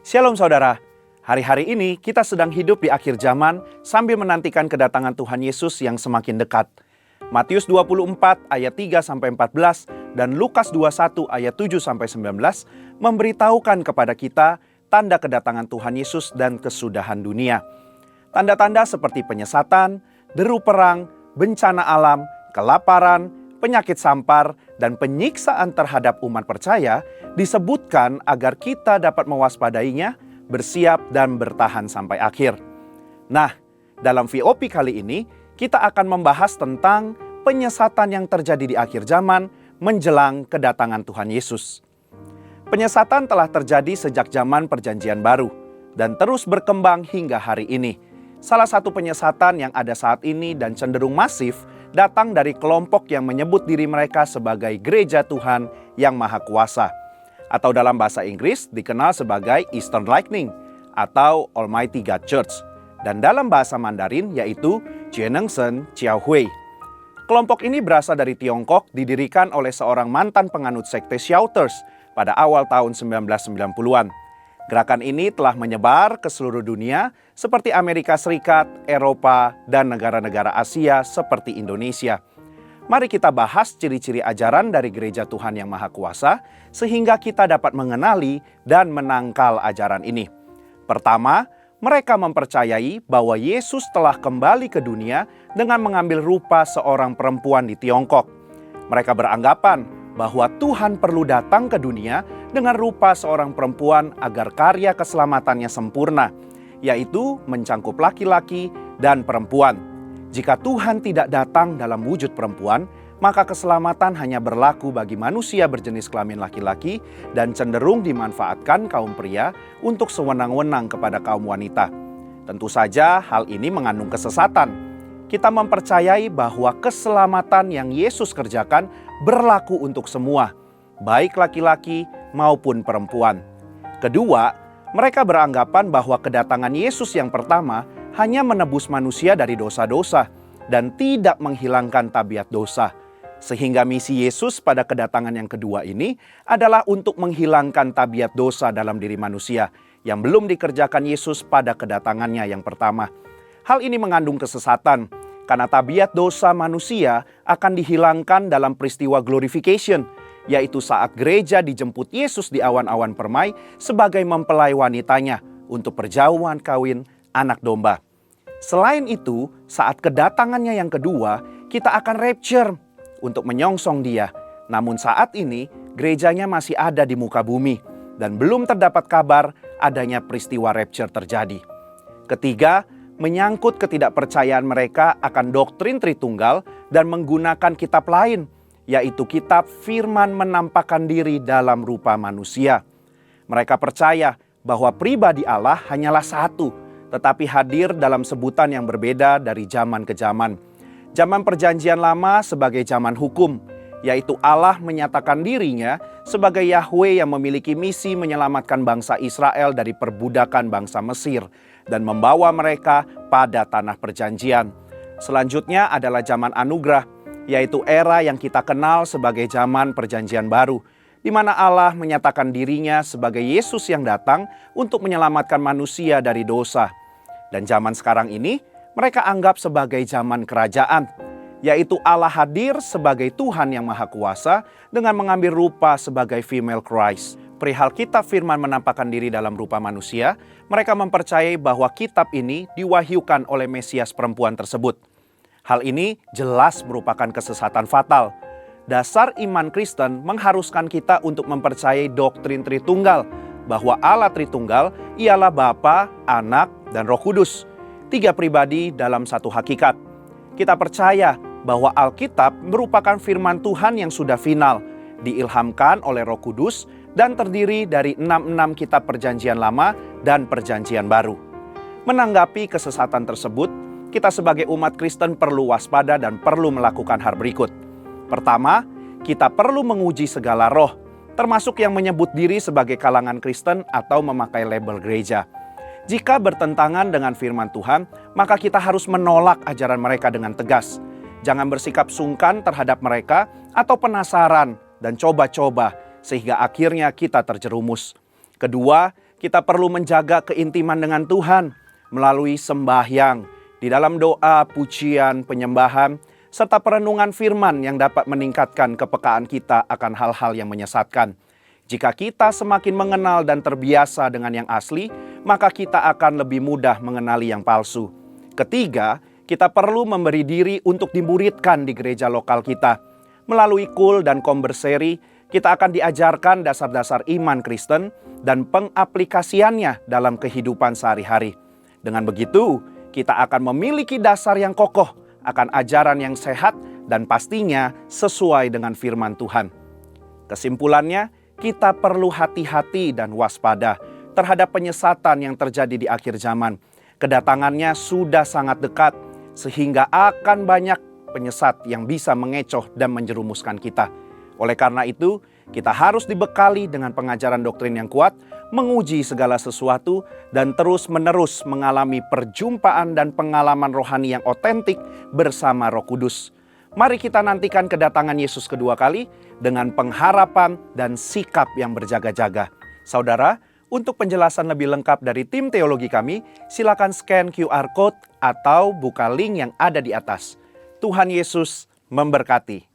Shalom saudara, hari-hari ini kita sedang hidup di akhir zaman sambil menantikan kedatangan Tuhan Yesus yang semakin dekat. Matius 24 ayat 3-14 dan Lukas 21 ayat 7-19 memberitahukan kepada kita tanda kedatangan Tuhan Yesus dan kesudahan dunia. Tanda-tanda seperti penyesatan, deru perang, bencana alam, kelaparan, penyakit sampar, dan penyiksaan terhadap umat percaya disebutkan agar kita dapat mewaspadainya, bersiap dan bertahan sampai akhir. Nah, dalam VOP kali ini kita akan membahas tentang penyesatan yang terjadi di akhir zaman menjelang kedatangan Tuhan Yesus. Penyesatan telah terjadi sejak zaman Perjanjian Baru dan terus berkembang hingga hari ini. Salah satu penyesatan yang ada saat ini dan cenderung masif datang dari kelompok yang menyebut diri mereka sebagai Gereja Tuhan yang Maha Kuasa, atau dalam bahasa Inggris dikenal sebagai Eastern Lightning atau Almighty God Church, dan dalam bahasa Mandarin yaitu Jianengsheng Jiaohui. Kelompok ini berasal dari Tiongkok, didirikan oleh seorang mantan penganut sekte Shouters pada awal tahun 1990-an. Gerakan ini telah menyebar ke seluruh dunia seperti Amerika Serikat, Eropa, dan negara-negara Asia seperti Indonesia. Mari kita bahas ciri-ciri ajaran dari Gereja Tuhan yang Maha Kuasa sehingga kita dapat mengenali dan menangkal ajaran ini. Pertama, mereka mempercayai bahwa Yesus telah kembali ke dunia dengan mengambil rupa seorang perempuan di Tiongkok. Mereka beranggapan bahwa Tuhan perlu datang ke dunia dengan rupa seorang perempuan agar karya keselamatannya sempurna, yaitu mencangkup laki-laki dan perempuan. Jika Tuhan tidak datang dalam wujud perempuan, maka keselamatan hanya berlaku bagi manusia berjenis kelamin laki-laki dan cenderung dimanfaatkan kaum pria untuk sewenang-wenang kepada kaum wanita. Tentu saja hal ini mengandung kesesatan. Kita mempercayai bahwa keselamatan yang Yesus kerjakan berlaku untuk semua, baik laki-laki maupun perempuan. Kedua, mereka beranggapan bahwa kedatangan Yesus yang pertama hanya menebus manusia dari dosa-dosa dan tidak menghilangkan tabiat dosa. Sehingga misi Yesus pada kedatangan yang kedua ini adalah untuk menghilangkan tabiat dosa dalam diri manusia yang belum dikerjakan Yesus pada kedatangannya yang pertama. Hal ini mengandung kesesatan karena tabiat dosa manusia akan dihilangkan dalam peristiwa glorification, yaitu saat gereja dijemput Yesus di awan-awan permai sebagai mempelai wanitanya untuk perjamuan kawin anak domba. Selain itu, saat kedatangannya yang kedua, kita akan rapture untuk menyongsong dia. Namun saat ini, gerejanya masih ada di muka bumi dan belum terdapat kabar adanya peristiwa rapture terjadi. Ketiga, menyangkut ketidakpercayaan mereka akan doktrin Tritunggal dan menggunakan kitab lain, yaitu kitab Firman menampakkan diri dalam rupa manusia. Mereka percaya bahwa pribadi Allah hanyalah satu, tetapi hadir dalam sebutan yang berbeda dari zaman ke zaman. Zaman Perjanjian Lama sebagai zaman hukum, yaitu Allah menyatakan dirinya sebagai Yahweh yang memiliki misi menyelamatkan bangsa Israel dari perbudakan bangsa Mesir dan membawa mereka pada tanah perjanjian. Selanjutnya adalah zaman anugerah, yaitu era yang kita kenal sebagai zaman Perjanjian Baru, di mana Allah menyatakan dirinya sebagai Yesus yang datang untuk menyelamatkan manusia dari dosa. Dan zaman sekarang ini mereka anggap sebagai zaman kerajaan, yaitu Allah hadir sebagai Tuhan yang Maha Kuasa dengan mengambil rupa sebagai female Christ. Perihal kitab Firman menampakkan diri dalam rupa manusia, mereka mempercayai bahwa kitab ini diwahyukan oleh Mesias perempuan tersebut. Hal ini jelas merupakan kesesatan fatal. Dasar iman Kristen mengharuskan kita untuk mempercayai doktrin Tritunggal, bahwa Allah Tritunggal ialah Bapa, Anak, dan Roh Kudus, tiga pribadi dalam satu hakikat. Kita percaya bahwa Alkitab merupakan firman Tuhan yang sudah final, diilhamkan oleh Roh Kudus, dan terdiri dari 66 kitab Perjanjian Lama dan Perjanjian Baru. Menanggapi kesesatan tersebut, kita sebagai umat Kristen perlu waspada dan perlu melakukan hal berikut. Pertama, kita perlu menguji segala roh, termasuk yang menyebut diri sebagai kalangan Kristen atau memakai label gereja. Jika bertentangan dengan firman Tuhan, maka kita harus menolak ajaran mereka dengan tegas. Jangan bersikap sungkan terhadap mereka atau penasaran dan coba-coba, sehingga akhirnya kita terjerumus. Kedua, kita perlu menjaga keintiman dengan Tuhan melalui sembahyang, di dalam doa, pujian, penyembahan, serta perenungan firman yang dapat meningkatkan kepekaan kita akan hal-hal yang menyesatkan. Jika kita semakin mengenal dan terbiasa dengan yang asli, maka kita akan lebih mudah mengenali yang palsu. Ketiga, kita perlu memberi diri untuk dimuridkan di gereja lokal kita. Melalui KUL dan Komberseri, kita akan diajarkan dasar-dasar iman Kristen dan pengaplikasiannya dalam kehidupan sehari-hari. Dengan begitu, kita akan memiliki dasar yang kokoh akan ajaran yang sehat dan pastinya sesuai dengan firman Tuhan. Kesimpulannya, kita perlu hati-hati dan waspada terhadap penyesatan yang terjadi di akhir zaman. Kedatangannya sudah sangat dekat, sehingga akan banyak penyesat yang bisa mengecoh dan menjerumuskan kita. Oleh karena itu, kita harus dibekali dengan pengajaran doktrin yang kuat, menguji segala sesuatu, dan terus-menerus mengalami perjumpaan dan pengalaman rohani yang otentik bersama Roh Kudus. Mari kita nantikan kedatangan Yesus kedua kali dengan pengharapan dan sikap yang berjaga-jaga. Saudara, untuk penjelasan lebih lengkap dari tim teologi kami, silakan scan QR Code atau buka link yang ada di atas. Tuhan Yesus memberkati.